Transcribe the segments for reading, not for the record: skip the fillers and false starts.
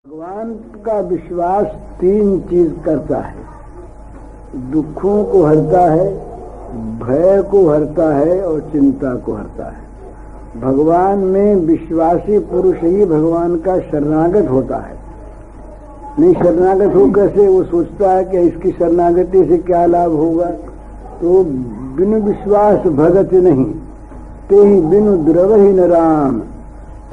भगवान का विश्वास तीन चीज करता है। दुखों को हरता है, भय को हरता है और चिंता को हरता है। भगवान में विश्वासी पुरुष ही भगवान का शरणागत होता है। नहीं शरणागत हो कैसे? वो सोचता है कि इसकी शरणागति से क्या लाभ होगा, तो बिनु विश्वास भगत नहीं, ते ही बिनु द्रवहि न राम,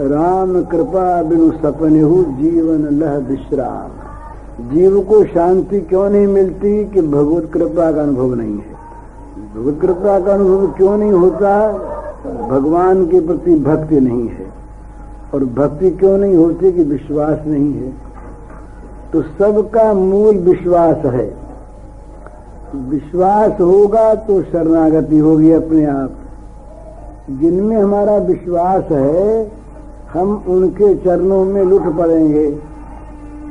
राम कृपा बिनु सपनेहु जीवन लह विश्राम। जीव को शांति क्यों नहीं मिलती कि भगवत कृपा का अनुभव नहीं है। भगवत कृपा का अनुभव क्यों नहीं होता? भगवान के प्रति भक्ति नहीं है। और भक्ति क्यों नहीं होती? कि विश्वास नहीं है। तो सबका मूल विश्वास है। विश्वास होगा तो शरणागति होगी अपने आप। जिनमें हमारा विश्वास है हम उनके चरणों में लुट पड़ेंगे।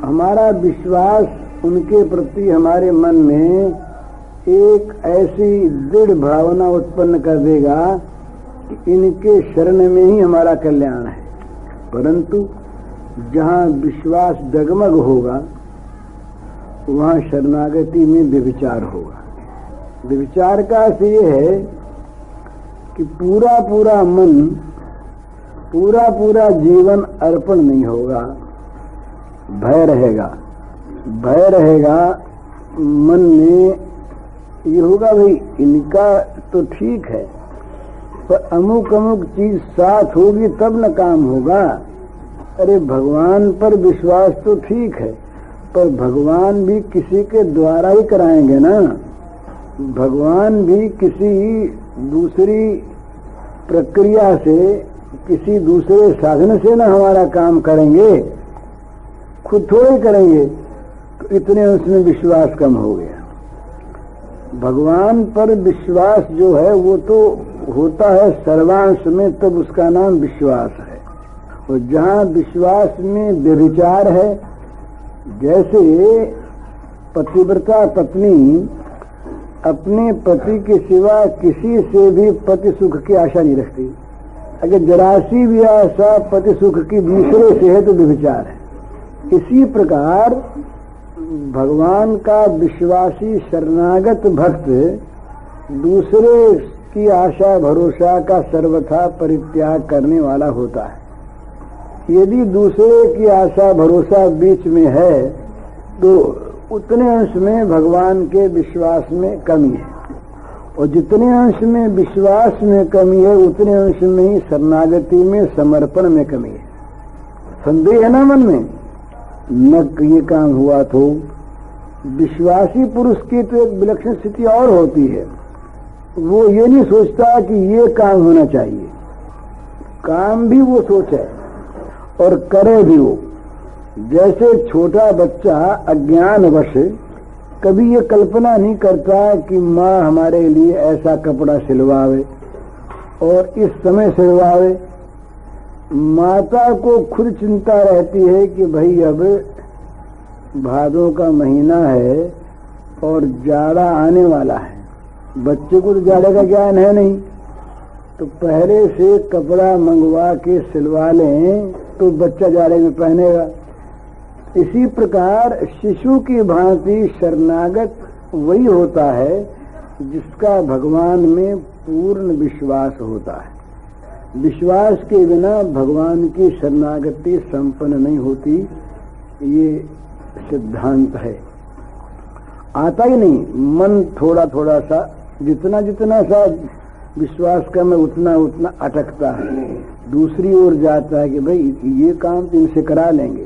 हमारा विश्वास उनके प्रति हमारे मन में एक ऐसी दृढ़ भावना उत्पन्न कर देगा कि इनके शरण में ही हमारा कल्याण है। परंतु जहाँ विश्वास डगमग होगा वहाँ शरणागति में व्यभिचार होगा। व्यभिचार का अर्थ ये है कि पूरा पूरा मन, पूरा जीवन अर्पण नहीं होगा। भय रहेगा, भय रहेगा मन में। ये होगा भाई इनका तो ठीक है, पर अमुक अमुक चीज साथ होगी तब न काम होगा। अरे भगवान पर विश्वास तो ठीक है, पर भगवान भी किसी के द्वारा ही कराएंगे ना। भगवान भी किसी दूसरी प्रक्रिया से, किसी दूसरे साधन से ना हमारा काम करेंगे, खुद थोड़े करेंगे। तो इतने उसमें विश्वास कम हो गया। भगवान पर विश्वास जो है वो तो होता है सर्वांश में, तब उसका नाम विश्वास है। और जहाँ विश्वास में व्यभिचार है, जैसे पतिव्रता पत्नी अपने पति के सिवा किसी से भी पति सुख की आशा नहीं रखती। अगर जरासी भी आशा पति सुख की दूसरे से है तो व्यभिचार है। इसी प्रकार भगवान का विश्वासी शरणागत भक्त दूसरे की आशा भरोसा का सर्वथा परित्याग करने वाला होता है। यदि दूसरे की आशा भरोसा बीच में है तो उतने अंश में भगवान के विश्वास में कमी है, और जितने अंश में विश्वास में कमी है उतने अंश में ही शरणागति में, समर्पण में कमी है। संदेह है ना मन में, न ये काम हुआ तो। विश्वासी पुरुष की तो एक विलक्षण स्थिति और होती है। वो ये नहीं सोचता कि ये काम होना चाहिए, काम भी वो सोचे और करे भी वो। जैसे छोटा बच्चा अज्ञानवश कभी ये कल्पना नहीं करता कि माँ हमारे लिए ऐसा कपड़ा सिलवावे और इस समय सिलवावे। माता को खुद चिंता रहती है कि भाई अब भादों का महीना है और जाड़ा आने वाला है। बच्चे को तो जाड़े का ज्ञान है नहीं, तो पहले से कपड़ा मंगवा के सिलवा लें तो बच्चा जाड़े में पहनेगा। इसी प्रकार शिशु की भांति शरणागत वही होता है जिसका भगवान में पूर्ण विश्वास होता है। विश्वास के बिना भगवान की शरणागति संपन्न नहीं होती। ये सिद्धांत है। आता ही नहीं, मन थोड़ा थोड़ा सा, जितना जितना सा विश्वास कम है उतना उतना अटकता है, दूसरी ओर जाता है कि भाई ये काम तो इनसे करा लेंगे,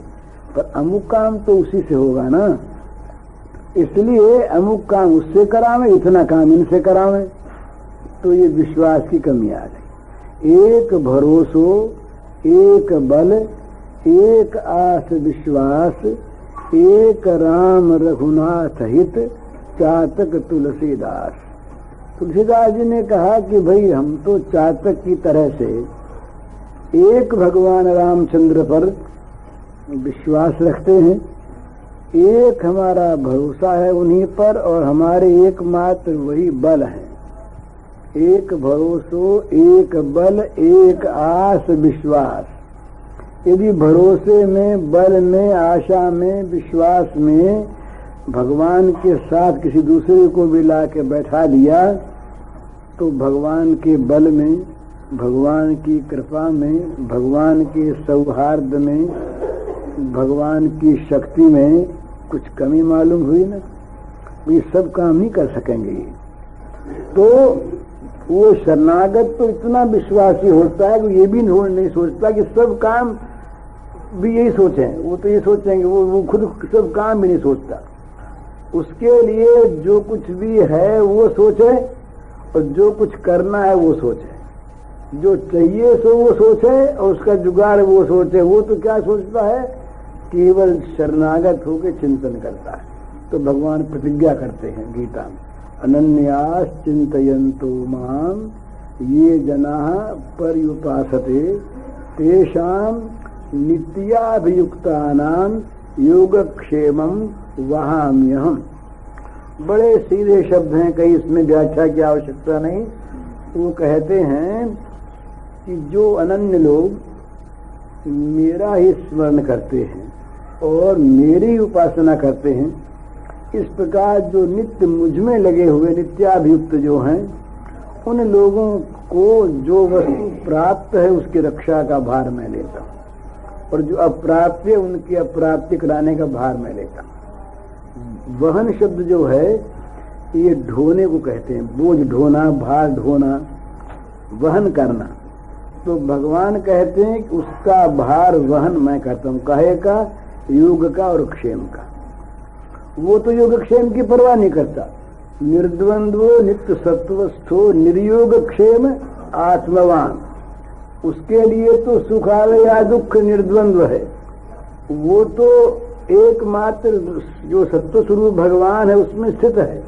पर अमुक काम तो उसी से होगा ना, इसलिए अमुक काम उससे करावे, इतना काम इनसे करावे। तो ये विश्वास की कमी आ गई। एक भरोसो, एक बल, एक आस विश्वास, एक राम रघुनाथ हित, चातक तुलसीदास। तुलसीदास जी ने कहा कि भाई हम तो चातक की तरह से एक भगवान रामचंद्र पर विश्वास रखते हैं, एक हमारा भरोसा है उन्हीं पर, और हमारे एकमात्र वही बल है। एक भरोसो, एक बल, एक आस विश्वास। यदि भरोसे में, बल में, आशा में, विश्वास में भगवान के साथ किसी दूसरे को भी ला के बैठा दिया तो भगवान के बल में, भगवान की कृपा में, भगवान के सौहार्द में, भगवान की शक्ति में कुछ कमी मालूम हुई ना। ये सब काम नहीं कर सकेंगे। तो वो शरणागत तो इतना विश्वासी होता है कि ये भी नहीं सोचता कि सब काम भी यही सोचें। वो तो ये सोचेंगे, वो खुद सब काम भी नहीं सोचता। उसके लिए जो कुछ भी है वो सोचे और जो कुछ करना है वो सोचे, जो चाहिए सो वो सोचे और उसका जुगाड़ वो सोचे। वो तो क्या सोचता है, केवल शरणागत होकर चिंतन करता है। तो भगवान प्रतिज्ञा करते हैं गीता में, अनन्यास चिंतयन्तो माम ये जनाः पर्युपासते तेषां नित्याभियुक्तानां योगक्षेमं वहाम्यहम्। बड़े सीधे शब्द हैं, कहीं इसमें व्याख्या की आवश्यकता नहीं। वो कहते हैं कि जो अनन्य लोग मेरा ही स्मरण करते हैं और मेरी उपासना करते हैं, इस प्रकार जो नित्य मुझ में लगे हुए नित्याभियुक्त जो हैं, उन लोगों को जो वस्तु प्राप्त है उसकी रक्षा का भार मैं लेता हूँ और जो अप्राप्य है उनकी अप्राप्ति कराने का भार मैं लेता हूँ। वहन शब्द जो है ये ढोने को कहते हैं, बोझ ढोना, भार ढोना, वहन करना। तो भगवान कहते हैं कि उसका भार वहन मैं करता हूँ, काहे का, योग का और क्षेम का। वो तो योगक्षेम की परवाह नहीं करता। निर्द्वंद्वो नित्य सत्वस्थो निर्योग क्षेम आत्मवान, उसके लिए तो सुख आवे या दुख निर्द्वंद्व है। वो तो एकमात्र जो सत्व स्वरूप भगवान है उसमें स्थित है,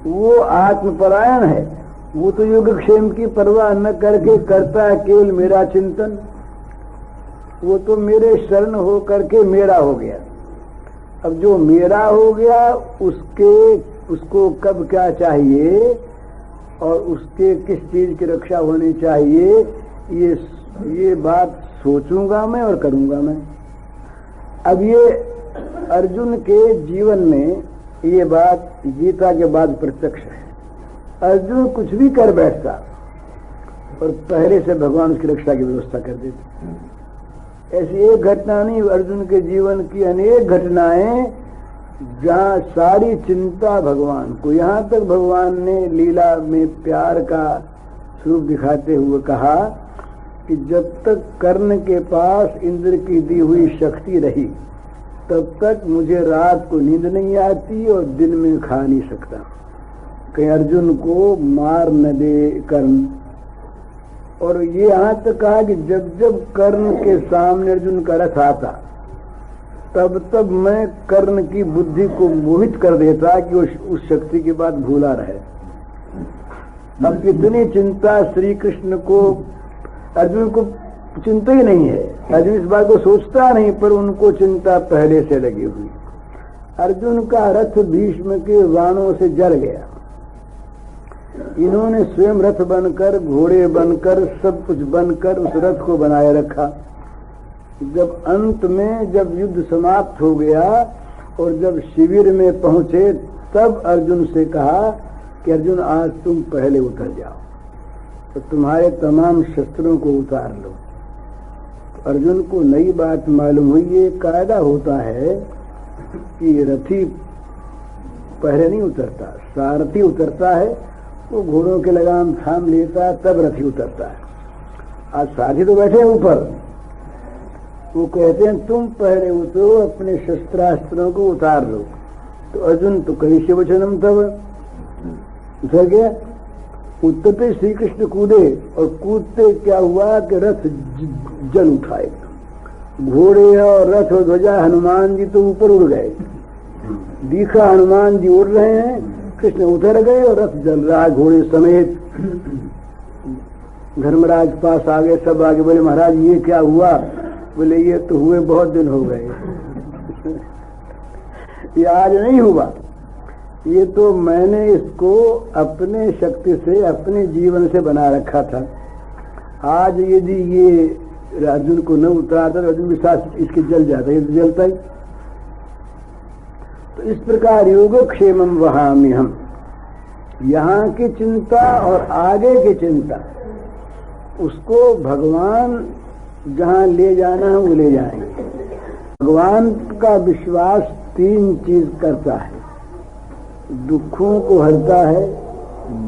वो आत्मपरायण है। वो तो योगक्षेम की परवाह न करके करता है केवल मेरा चिंतन। वो तो मेरे शरण हो करके मेरा हो गया। अब जो मेरा हो गया उसको कब क्या चाहिए और उसके किस चीज की रक्षा होनी चाहिए, ये बात सोचूंगा मैं और करूंगा मैं। अब ये अर्जुन के जीवन में ये बात गीता के बाद प्रत्यक्ष है। अर्जुन कुछ भी कर बैठता और पहले से भगवान उसकी रक्षा की व्यवस्था कर देते। ऐसी एक घटना नहीं, अर्जुन के जीवन की अनेक घटनाएं जहाँ सारी चिंता भगवान को। यहाँ तक भगवान ने लीला में प्यार का स्वरूप दिखाते हुए कहा कि जब तक कर्ण के पास इंद्र की दी हुई शक्ति रही तब तक मुझे रात को नींद नहीं आती और दिन में खा नहीं सकता, कहीं अर्जुन को मार न दे कर्ण। और ये यहाँ तक कहा कि जब जब कर्ण के सामने अर्जुन का रथ आता तब तब मैं कर्ण की बुद्धि को मोहित कर देता कि उस शक्ति की बात भूला रहे। अब कितनी चिंता श्री कृष्ण को, अर्जुन को चिंता ही नहीं है, अर्जुन इस बात को सोचता नहीं, पर उनको चिंता पहले से लगी हुई। अर्जुन का रथ भीष्म के बाणों से जल गया। इन्होंने स्वयं रथ बनकर, घोड़े बनकर, सब कुछ बनकर उस रथ को बनाए रखा। जब अंत में जब युद्ध समाप्त हो गया और जब शिविर में पहुंचे तब अर्जुन से कहा कि अर्जुन आज तुम पहले उतर जाओ तो तुम्हारे तमाम शस्त्रों को उतार लो। तो अर्जुन को नई बात मालूम हुई। ये कायदा होता है कि रथी पहले नहीं उतरता, सारथी उतरता है, वो घोड़ों के लगाम थाम लेता तब रथी उतरता है। आज सारथी तो बैठे हैं ऊपर, वो कहते हैं तुम पहले उतरो, अपने शस्त्रास्त्रों को उतार लो। तो अर्जुन तो कहीं से वचनम तब उतर गया। उतरते श्री कृष्ण कूदे और कूदते क्या हुआ कि रथ जल उठाए। घोड़े और रथ और ध्वजा, हनुमान जी तो ऊपर उड़ गए, दिखा हनुमान जी उड़ रहे हैं, कृष्ण उतर गए और रथ जल रहा है घोड़े समेत। धर्मराज पास आ गए, सब आगे बोले महाराज ये क्या हुआ? बोले ये तो हुए बहुत दिन हो गए ये आज नहीं हुआ, ये तो मैंने इसको अपने शक्ति से, अपने जीवन से बना रखा था। आज यदि ये अर्जुन को न उतारता तो अर्जुन विश्वास इसके जल जाता, ये तो जलता ही। तो इस प्रकार योगक्षेमम वहामि हम, यहाँ की चिंता और आगे की चिंता, उसको भगवान जहाँ ले जाना है वो ले जाएंगे। भगवान का विश्वास 3 चीज करता है, दुखों को हरता है,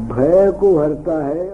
भय को हरता है